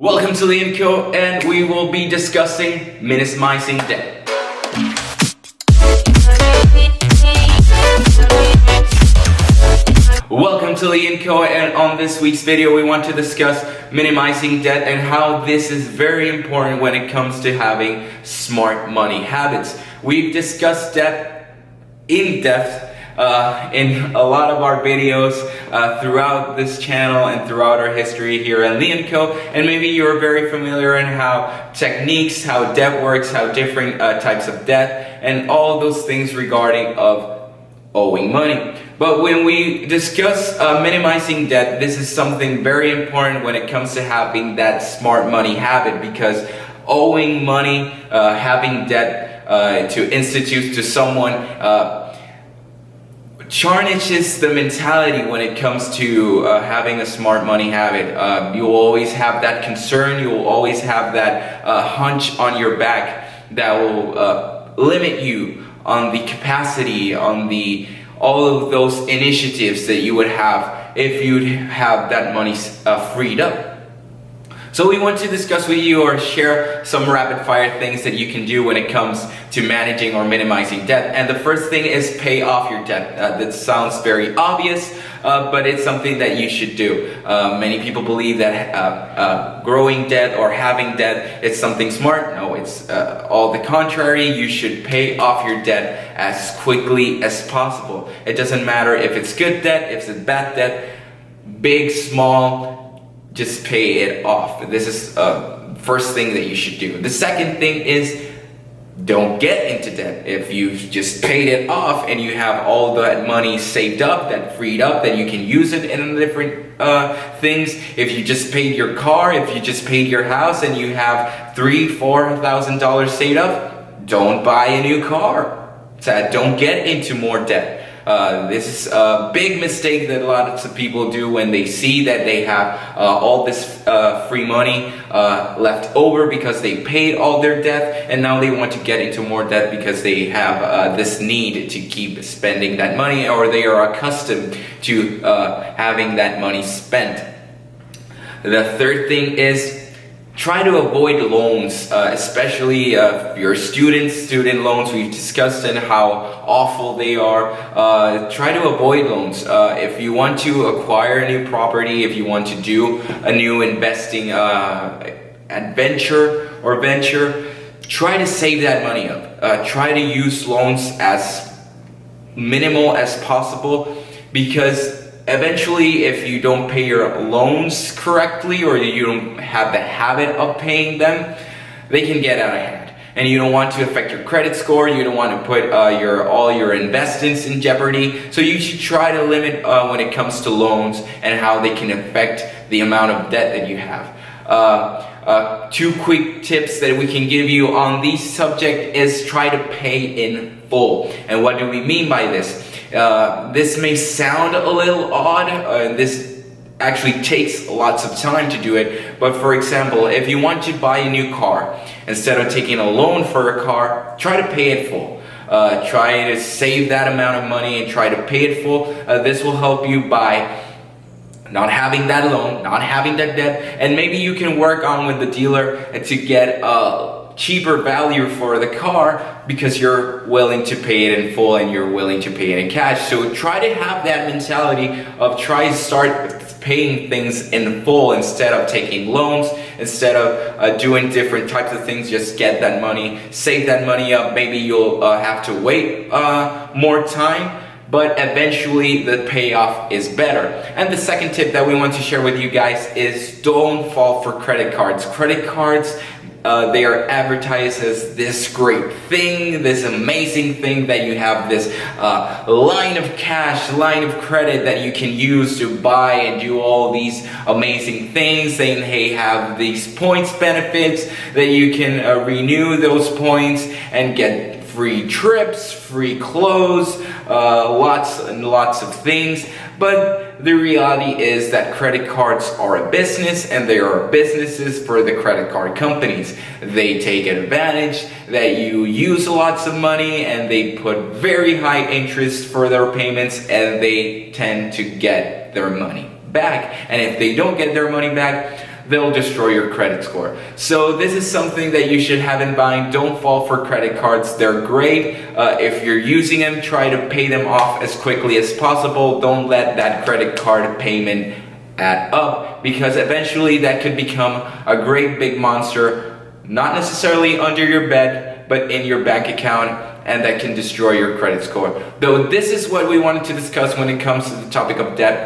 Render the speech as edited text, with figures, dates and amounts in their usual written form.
Welcome to LeonCo, and we will be discussing minimizing debt. Welcome to LeonCo, and on this week's video we want to discuss minimizing debt and how this is very important when it comes to having smart money habits. We've discussed debt in depth in a lot of our videos throughout this channel and throughout our history here at LeonCo, and maybe you're very familiar in how techniques, how debt works, how different types of debt, and all those things regarding of owing money. But when we discuss minimizing debt, this is something very important when it comes to having that smart money habit, because owing money, having debt to institute to someone, tarnishes the mentality when it comes to having a smart money habit. You will always have that concern, you will always have that hunch on your back that will limit you on the capacity, on all of those initiatives that you would have if you'd have that money freed up. So we want to discuss with you or share some rapid fire things that you can do when it comes to managing or minimizing debt. And the first thing is pay off your debt. That sounds very obvious, but it's something that you should do. Many people believe that growing debt or having debt is something smart. No, it's all the contrary. You should pay off your debt as quickly as possible. It doesn't matter if it's good debt, if it's bad debt, big, small, just pay it off. This is first thing that you should do. The second thing is don't get into debt. If you've just paid it off and you have all that money saved up, that freed up, that you can use it in different things. If you just paid your car, if you just paid your house and you have $3,000-$4,000 saved up, don't buy a new car. So don't get into more debt. This is a big mistake that lots of people do when they see that they have all this free money left over because they paid all their debt, and now they want to get into more debt because they have this need to keep spending that money, or they are accustomed to having that money spent. The third thing is try to avoid loans, especially your student loans. We've discussed and how awful they are. Try to avoid loans. If you want to acquire a new property, if you want to do a new investing adventure or venture, try to save that money up. Try to use loans as minimal as possible, because eventually, if you don't pay your loans correctly, or you don't have the habit of paying them, they can get out of hand. And you don't want to affect your credit score. You don't want to put all your investments in jeopardy. So you should try to limit when it comes to loans and how they can affect the amount of debt that you have. Two quick tips that we can give you on this subject is try to pay in full. And what do we mean by this? This may sound a little odd. This actually takes lots of time to do it. But for example, if you want to buy a new car, instead of taking a loan for a car, try to pay it full. Try to save that amount of money and try to pay it full. This will help you by not having that loan, not having that debt, and maybe you can work on with the dealer to get cheaper value for the car because you're willing to pay it in full and you're willing to pay it in cash. So try to have that mentality of try to start paying things in full instead of taking loans, instead of doing different types of things. Just get that money, save that money up. Maybe you'll have to wait more time, but eventually the payoff is better. And the second tip that we want to share with you guys is don't fall for credit cards. Credit cards, they are advertised as this great thing, this amazing thing that you have this line of cash, line of credit that you can use to buy and do all these amazing things. They have these points benefits that you can renew those points and get free trips, free clothes, lots and lots of things. But the reality is that credit cards are a business, and they are businesses for the credit card companies. They take advantage that you use lots of money, and they put very high interest for their payments, and they tend to get their money back. And if they don't get their money back, they'll destroy your credit score. So this is something that you should have in mind. Don't fall for credit cards. They're great. If you're using them, try to pay them off as quickly as possible. Don't let that credit card payment add up, because eventually that could become a great big monster, not necessarily under your bed, but in your bank account, and that can destroy your credit score. Though this is what we wanted to discuss when it comes to the topic of debt.